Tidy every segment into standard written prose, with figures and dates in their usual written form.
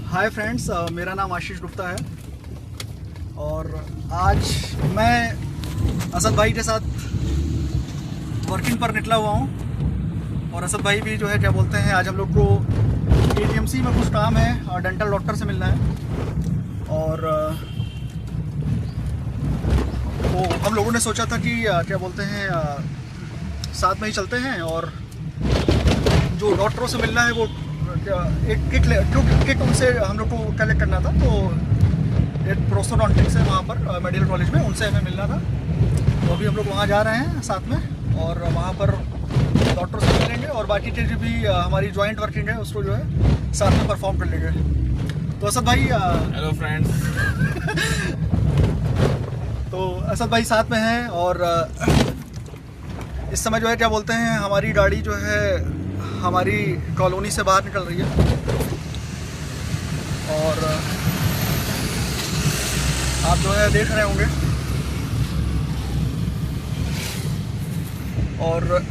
Hi friends, मेरा नाम आशीष गुप्ता है और आज मैं असद भाई के साथ वर्किंग पर निकला हुआ हूँ। और असद भाई भी जो है क्या बोलते हैं, आज हम लोग को ATMC में कुछ काम है और डेंटल डॉक्टर से मिलना है। और तो हम लोगों ने सोचा था कि क्या बोलते हैं साथ में ही चलते हैं और जो डॉक्टरों से मिलना है वो एक किट उनसे हम लोग को कलेक्ट करना था। तो एक प्रोस्टोडोंटिक्स है वहाँ पर मेडिकल कॉलेज में, उनसे हमें मिलना था। तो अभी हम लोग वहाँ जा रहे हैं साथ में और वहाँ पर डॉक्टर से मिलेंगे और बाकी चीज़ें भी हमारी जॉइंट वर्किंग है उसको जो है साथ में परफॉर्म कर लेंगे। तो असद भाई, हेलो फ्रेंड्स। तो असद भाई साथ में हैं और इस समय जो है क्या बोलते हैं हमारी गाड़ी जो है हमारी कॉलोनी से बाहर निकल रही है और आप जो है देख रहे होंगे। और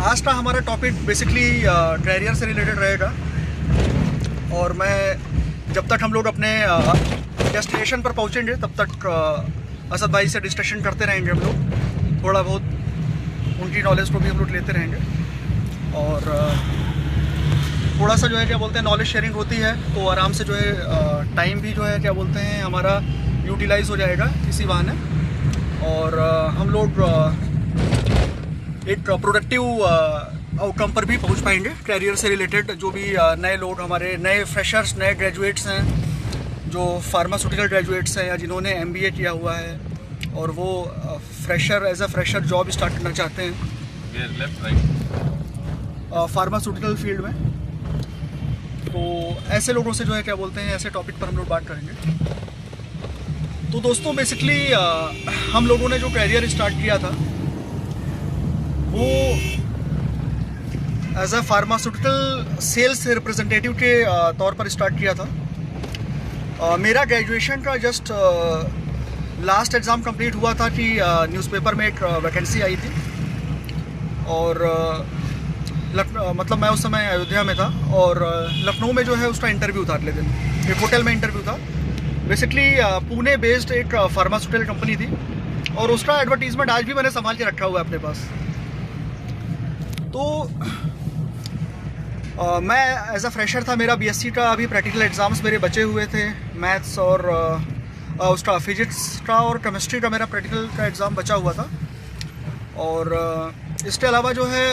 आज का हमारा टॉपिक बेसिकली कैरियर से रिलेटेड रहेगा। और मैं जब तक हम लोग अपने डेस्टिनेशन पर पहुंचेंगे तब तक असद भाई से डिस्कशन करते रहेंगे। हम लोग थोड़ा बहुत उनकी नॉलेज को भी हम लोग लेते रहेंगे और थोड़ा सा जो है क्या बोलते हैं नॉलेज शेयरिंग होती है तो आराम से जो है टाइम भी जो है क्या बोलते हैं हमारा यूटिलाइज हो जाएगा इसी बहाने। और हम लोग एक प्रोडक्टिव आउटकम पर भी पहुंच पाएंगे कैरियर से रिलेटेड। जो भी नए लोग, हमारे नए फ्रेशर्स, नए ग्रेजुएट्स हैं, जो फार्मास्यूटिकल ग्रेजुएट्स हैं या जिन्होंने MBA किया हुआ है और वो as a fresher job start करना चाहते हैं फार्मास्यूटिकल फील्ड में। तो ऐसे लोगों से जो है क्या बोलते हैं ऐसे टॉपिक पर हम लोग बात करेंगे। तो दोस्तों बेसिकली हम लोगों ने जो कैरियर स्टार्ट किया था वो as a pharmaceutical sales representative के तौर पर स्टार्ट किया था। मेरा ग्रेजुएशन का जस्ट लास्ट एग्ज़ाम कंप्लीट हुआ था कि न्यूज़पेपर में एक वैकेंसी आई थी और मतलब मैं उस समय अयोध्या में था और लखनऊ में जो है उसका इंटरव्यू था। अगले दिन एक होटल में इंटरव्यू था। बेसिकली पुणे बेस्ड एक फार्मास्यूटिकल कंपनी थी और उसका एडवर्टीजमेंट आज भी मैंने संभाल के रखा हुआ है अपने पास। तो मैं एज अ फ्रेशर था, मेरा BSc का अभी प्रैक्टिकल एग्ज़ाम्स मेरे बचे हुए थे। मैथ्स और उसका फिजिक्स का और केमिस्ट्री का मेरा प्रैक्टिकल का एग्ज़ाम बचा हुआ था। और इसके अलावा जो है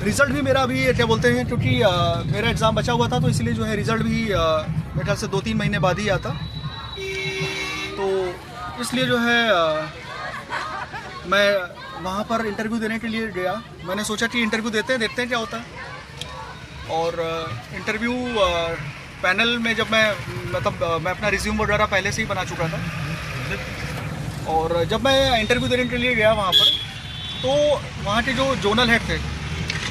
रिज़ल्ट भी मेरा अभी क्या बोलते हैं, क्योंकि मेरा एग्ज़ाम बचा हुआ था तो इसलिए जो है रिज़ल्ट भी मेरे ख्याल से 2-3 महीने बाद ही आता। तो इसलिए जो है मैं वहाँ पर इंटरव्यू देने के लिए गया। मैंने सोचा कि इंटरव्यू देखते हैं क्या होता है। और इंटरव्यू पैनल में जब मैं अपना रिज्यूम वगैरह पहले से ही बना चुका था और जब मैं इंटरव्यू देने के लिए गया वहाँ पर तो वहाँ के जो जोनल हेड थे,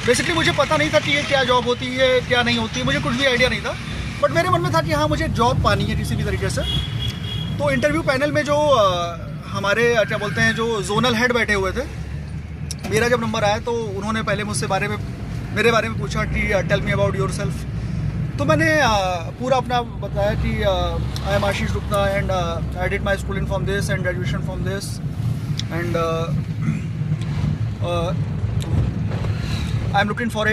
बेसिकली मुझे पता नहीं था कि ये क्या जॉब होती है क्या नहीं होती है, मुझे कुछ भी आइडिया नहीं था। बट मेरे मन में था कि हाँ मुझे जॉब पानी है किसी भी तरीके से। तो इंटरव्यू पैनल में जो हमारे क्या बोलते हैं जो जोनल हेड बैठे हुए थे, मेरा जब नंबर आया तो उन्होंने पहले मुझसे मेरे बारे में पूछा कि tell me about your self. तो मैंने पूरा अपना बताया कि I am Ashish Gupta and I did my schooling from this and graduation from this and I am looking for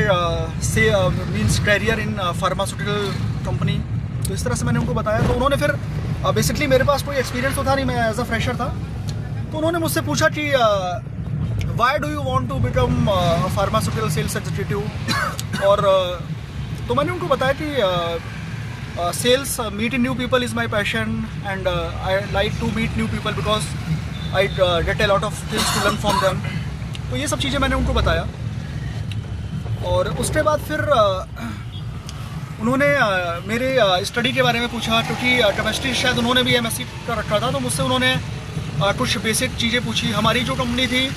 means career in pharmaceutical company. तो इस तरह से मैंने उनको बताया। तो उन्होंने फिर बेसिकली मेरे पास कोई एक्सपीरियंस तो था नहीं, मैं एज अ फ्रेशर था। तो उन्होंने मुझसे पूछा कि why do you want to become pharmaceutical sales executive. और तो मैंने उनको बताया कि sales, meeting new people is my passion and I like to meet new people because I get a lot of things to learn from them. तो ये सब चीज़ें मैंने उनको बताया। और उसके बाद फिर उन्होंने मेरे स्टडी के बारे में पूछा, क्योंकि केमिस्ट्री शायद उन्होंने भी MSc का रखा था। तो मुझसे उन्होंने कुछ बेसिक चीज़ें पूछी। हमारी जो कंपनी थी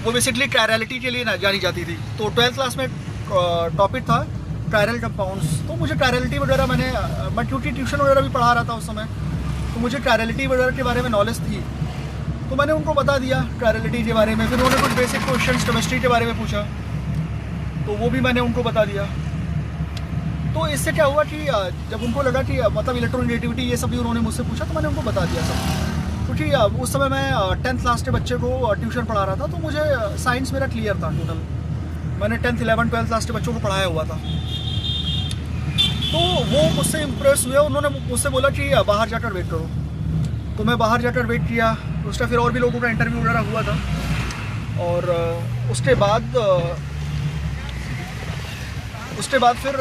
वो बेसिकली कैरलिटी के लिए जानी जाती थी। तो 12th क्लास में टॉपिक था कैरल कंपाउंड्स। तो मुझे कैरलिटी वगैरह मैं क्योंकि ट्यूशन वगैरह भी पढ़ा रहा था उस समय, तो मुझे कैरलिटी वगैरह के बारे में नॉलेज थी। तो मैंने उनको बता दिया कैरलिटी के बारे में। फिर उन्होंने कुछ बेसिक क्वेश्चंस केमिस्ट्री के बारे में पूछा तो वो भी मैंने उनको बता दिया। तो इससे क्या हुआ कि जब उनको लगा कि मतलब इलेक्ट्रोनेगेटिविटी ये सब भी उन्होंने मुझसे पूछा, तो मैंने उनको बता दिया सब। क्योंकि उस समय मैं 10th क्लास के बच्चे को ट्यूशन पढ़ा रहा था, तो मुझे साइंस मेरा क्लियर था टोटल। मैंने 10th, 11th, 12th क्लास के बच्चों को पढ़ाया हुआ था। तो वो मुझसे इम्प्रेस हुए, उन्होंने मुझसे बोला कि बाहर जाकर वेट करो। तो मैं बाहर जाकर वेट किया। उस टाइम फिर और भी लोगों का इंटरव्यू वगैरह हुआ था, और उसके बाद फिर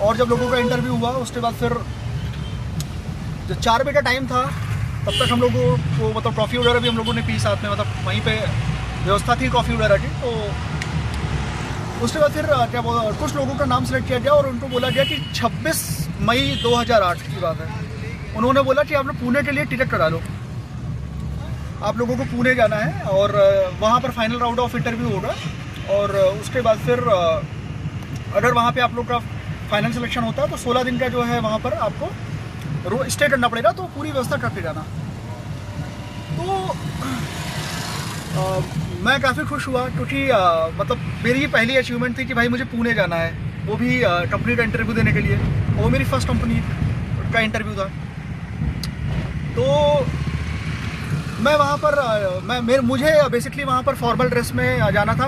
और जब लोगों का इंटरव्यू हुआ, उसके बाद फिर जब 4 बजे का टाइम था, तब तक हम लोगों को मतलब ट्रॉफ़ी वगैरह भी हम लोगों ने पी साथ में, मतलब वहीं पे व्यवस्था थी कॉफ़ी वगैरह की। तो उसके बाद फिर क्या कुछ लोगों का नाम सेलेक्ट किया गया और उनको बोला गया कि 26 मई 2008 की बात है, उन्होंने बोला कि आप लोग पुणे के लिए टिकट करा लो, आप लोगों को पुणे जाना है और वहाँ पर फाइनल राउंड ऑफ इंटरव्यू होगा। और उसके बाद फिर अगर वहाँ पे आप लोग का फाइनल सिलेक्शन होता है तो 16 दिन का जो है वहाँ पर आपको स्टे करना पड़ेगा, तो पूरी व्यवस्था करके जाना। तो मैं काफ़ी खुश हुआ, क्योंकि मतलब मेरी पहली अचीवमेंट थी कि भाई मुझे पुणे जाना है, वो भी कंपनी का इंटरव्यू देने के लिए। वो मेरी फर्स्ट कंपनी का इंटरव्यू था। तो मैं वहाँ पर मुझे बेसिकली वहाँ पर फॉर्मल ड्रेस में जाना था,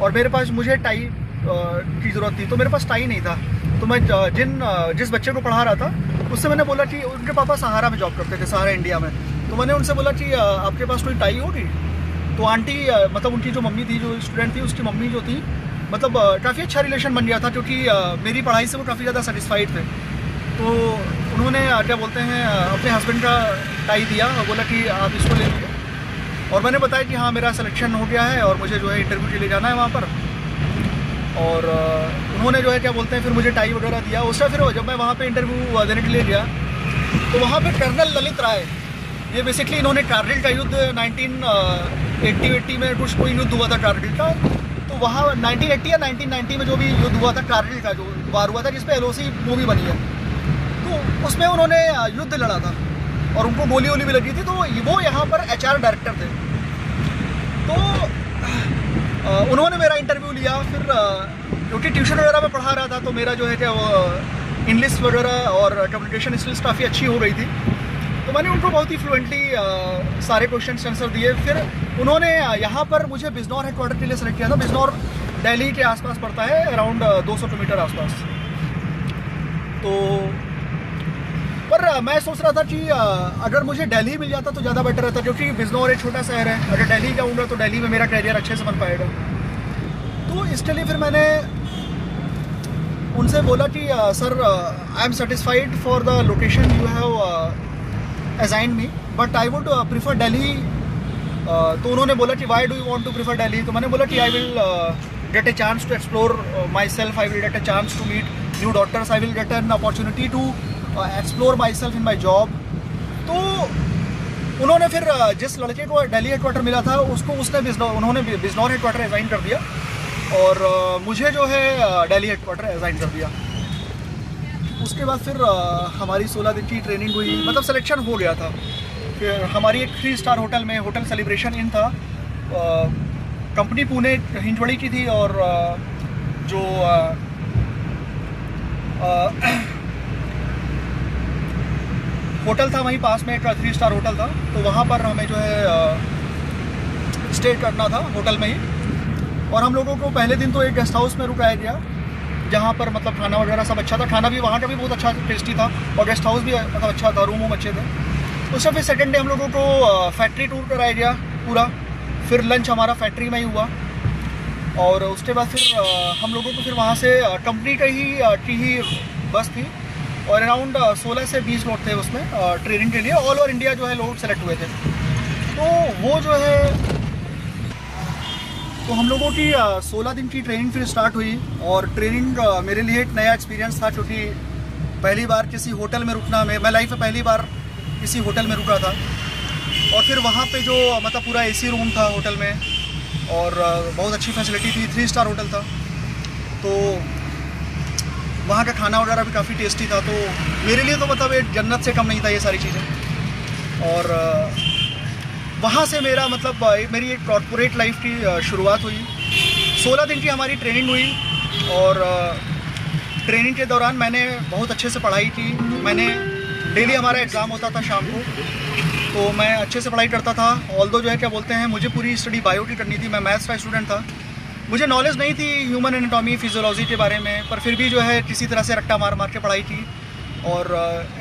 और मेरे पास मुझे टाई की ज़रूरत थी, तो मेरे पास टाई नहीं था। तो मैं जिस बच्चे को पढ़ा रहा था उससे मैंने बोला कि उनके पापा सहारा में जॉब करते थे, सहारा इंडिया में। तो मैंने उनसे बोला कि आपके पास कोई टाई होगी? तो आंटी मतलब उनकी जो मम्मी थी, जो स्टूडेंट थी, उसकी मम्मी जो थी, मतलब काफ़ी अच्छा रिलेशन बन गया था, क्योंकि मेरी पढ़ाई से वो काफ़ी ज़्यादा सेटिस्फाइड थे। तो उन्होंने क्या बोलते हैं अपने हस्बैंड का टाई दिया और बोला कि आप इसको ले लीजिए। और मैंने बताया कि हाँ मेरा सिलेक्शन हो गया है और मुझे जो है इंटरव्यू के लिए जाना है वहाँ पर। और उन्होंने जो है क्या बोलते हैं फिर मुझे टाई वगैरह दिया। उसका फिर जब मैं वहाँ पे इंटरव्यू देने के लिए गया, तो वहाँ पे कर्नल ललित राय, ये बेसिकली इन्होंने कारगिल का युद्ध 1980 में कुछ कोई युद्ध हुआ था कारगिल का। तो वहाँ 1980 या 1990 में जो भी युद्ध हुआ था कारगिल का, जो वार हुआ था जिसपे LOC मूवी बनी है, तो उसमें उन्होंने युद्ध लड़ा था और उनको गोली वोली भी लगी थी। तो वो यहाँ पर HR डायरेक्टर थे। तो उन्होंने मेरा इंटरव्यू लिया। फिर क्योंकि ट्यूशन वगैरह में पढ़ा रहा था, तो मेरा जो है क्या वो इंग्लिश वगैरह और कम्युनिकेशन स्किल्स काफ़ी अच्छी हो गई थी। तो मैंने उनको बहुत ही फ्लुएंटली सारे क्वेश्चन आंसर दिए। फिर उन्होंने यहाँ पर मुझे बिजनौर हेडक्वार्टर के लिए सेलेक्ट किया था। बिजनौर दिल्ली के आसपास पड़ता है, अराउंड 200 किलोमीटर आसपास। तो पर मैं सोच रहा था कि अगर मुझे दिल्ली मिल जाता तो ज़्यादा बेटर रहता, क्योंकि बिजनौर एक छोटा शहर है। अगर दिल्ली जाऊँगा तो दिल्ली में मेरा करियर अच्छे से बन पाएगा। तो इसके लिए फिर मैंने उनसे बोला कि sir I am satisfied for the location you have assigned me, but I would prefer Delhi. तो उन्होंने बोला कि why do you want to prefer Delhi? तो मैंने बोला कि I will get a chance to explore my self, I will get a chance to meet new doctors, I will get an opportunity to explore my self in my job. तो उन्होंने फिर जिस लड़के को दिल्ली हेडक्वार्टर मिला था उन्होंने Bijnor headquarter assign कर दिया, और मुझे जो है दिल्ली हेडक्वार्टर असाइन कर दिया। उसके बाद फिर हमारी 16 दिन की ट्रेनिंग हुई, मतलब सिलेक्शन हो गया था। फिर हमारी एक 3 स्टार होटल में, होटल सेलिब्रेशन इन था, कंपनी पुणे हिंजवड़ी की थी, और जो होटल था वहीं पास में एक 3 स्टार होटल था। तो वहाँ पर हमें जो है स्टे करना था होटल में ही। और हम लोगों को पहले दिन तो एक गेस्ट हाउस में रुकाया गया, जहाँ पर मतलब खाना वगैरह सब अच्छा था। खाना भी वहाँ का भी बहुत अच्छा टेस्टी था, और गेस्ट हाउस भी मतलब अच्छा था, रूम अच्छे थे। उससे फिर सेकेंड डे हम लोगों को फैक्ट्री टूर कराया गया पूरा। फिर लंच हमारा फैक्ट्री में ही हुआ, और उसके बाद फिर हम लोगों को फिर वहाँ से कंपनी की ही बस थी, और अराउंड 16 से 20 लोग थे उसमें ट्रेनिंग के लिए। ऑल ओवर इंडिया जो है लोग सेलेक्ट हुए थे। तो वो जो है, तो हम लोगों की 16 दिन की ट्रेनिंग फिर स्टार्ट हुई। और ट्रेनिंग मेरे लिए एक नया एक्सपीरियंस था, क्योंकि पहली बार किसी होटल में रुकना, मैं लाइफ में पहली बार किसी होटल में रुका था। और फिर वहाँ पे जो मतलब पूरा AC रूम था होटल में, और बहुत अच्छी फैसिलिटी थी, 3 स्टार होटल था। तो वहाँ का खाना वगैरह भी काफ़ी टेस्टी था। तो मेरे लिए तो मतलब एक जन्नत से कम नहीं था ये सारी चीज़ें। और वहाँ से मेरा मतलब मेरी एक कॉर्पोरेट लाइफ की शुरुआत हुई। 16 दिन की हमारी ट्रेनिंग हुई, और ट्रेनिंग के दौरान मैंने बहुत अच्छे से पढ़ाई की। मैंने डेली हमारा एग्ज़ाम होता था शाम को, तो मैं अच्छे से पढ़ाई करता था। ऑल्दो जो है क्या बोलते हैं, मुझे पूरी स्टडी बायो की करनी थी, मैं मैथ्स का स्टूडेंट था। मुझे नॉलेज नहीं थी ह्यूमन एनाटॉमी फिजियोलॉजी के बारे में, पर फिर भी जो है किसी तरह से रट्टा मार मार के पढ़ाई की और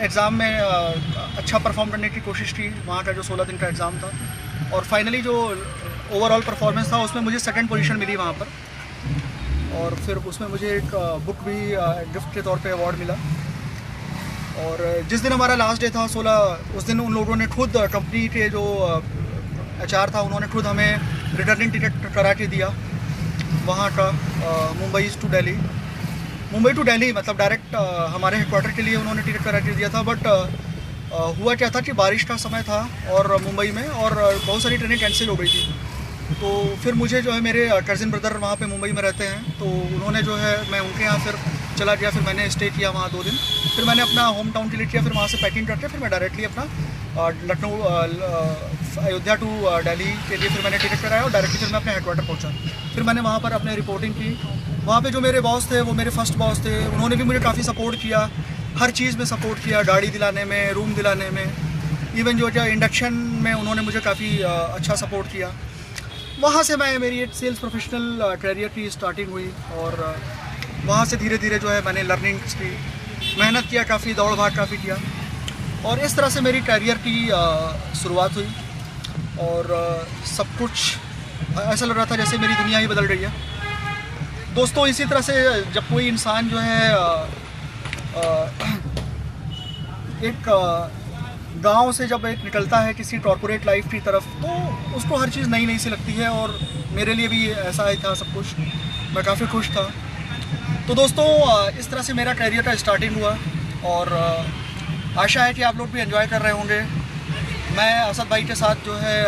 एग्ज़ाम में अच्छा परफॉर्म करने की कोशिश की। वहाँ का जो 16 दिन का एग्ज़ाम था और फाइनली जो ओवरऑल परफॉर्मेंस था उसमें मुझे सेकंड पोजीशन मिली वहाँ पर। और फिर उसमें मुझे एक बुक भी गिफ्ट के तौर पे अवार्ड मिला। और जिस दिन हमारा लास्ट डे था 16, उस दिन उन लोगों ने खुद, कंपनी के जो HR था, उन्होंने खुद हमें रिटर्निंग टिकट करा के दिया वहाँ का, मुंबई टू दिल्ली, मतलब डायरेक्ट हमारे हेडक्वार्टर के लिए उन्होंने टिकट करा के दिया था। बट हुआ क्या था कि बारिश का समय था और मुंबई में, और बहुत सारी ट्रेनें कैंसिल हो गई थी। तो फिर मुझे जो है, मेरे कज़िन ब्रदर वहाँ पे मुंबई में रहते हैं, तो उन्होंने जो है, मैं उनके यहाँ फिर चला गया। फिर मैंने स्टे किया वहाँ 2 दिन। फिर मैंने अपना होम टाउन डिलीट किया। फिर वहाँ से पैकिंग करके फिर मैं डायरेक्टली अपना लखनऊ, अयोध्या टू दिल्ली के लिए फिर मैंने टिकट कराया और डायरेक्टली फिर मैं अपने हेडक्वार्टर पहुँचा। फिर मैंने वहाँ पर अपने रिपोर्टिंग की। वहाँ पे जो मेरे बॉस थे वो मेरे फर्स्ट बॉस थे। उन्होंने भी मुझे काफ़ी सपोर्ट किया, हर चीज़ में सपोर्ट किया, गाड़ी दिलाने में, रूम दिलाने में, इवन जो क्या इंडक्शन में उन्होंने मुझे काफ़ी अच्छा सपोर्ट किया। वहाँ से मेरी एक सेल्स प्रोफेशनल करियर की स्टार्टिंग हुई और वहाँ से धीरे धीरे जो है मैंने लर्निंग्स की, मेहनत किया, काफ़ी दौड़ भाग काफ़ी किया और इस तरह से मेरी करियर की शुरुआत हुई। और सब कुछ ऐसा लग रहा था जैसे मेरी दुनिया ही बदल रही है। दोस्तों, इसी तरह से जब कोई इंसान जो है एक गांव से जब एक निकलता है किसी कॉर्पोरेट लाइफ की तरफ, तो उसको हर चीज़ नई नई सी लगती है और मेरे लिए भी ऐसा ही था सब कुछ। मैं काफ़ी खुश था। तो दोस्तों, इस तरह से मेरा करियर का स्टार्टिंग हुआ और आशा है कि आप लोग भी एंजॉय कर रहे होंगे। मैं असद भाई के साथ जो है,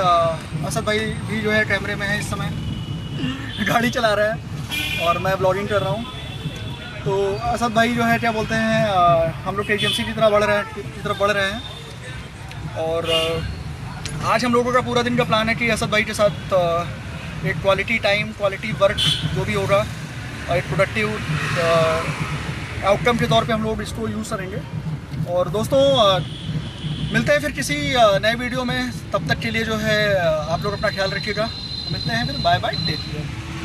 असद भाई भी जो है कैमरे में है इस समय, गाड़ी चला रहा है और मैं ब्लॉगिंग कर रहा हूँ। तो असद भाई जो है क्या बोलते हैं, हम लोग एजेंसी की तरफ बढ़ रहे हैं और आज हम लोगों का पूरा दिन का प्लान है कि असद भाई के साथ एक क्वालिटी टाइम, क्वालिटी वर्क जो भी होगा, एक प्रोडक्टिव आउटकम के तौर पे हम लोग इसको यूज़ करेंगे। और दोस्तों, मिलते हैं फिर किसी नए वीडियो में। तब तक के लिए जो है आप लोग अपना ख्याल रखिएगा। मिलते हैं फिर। Bye bye, take care.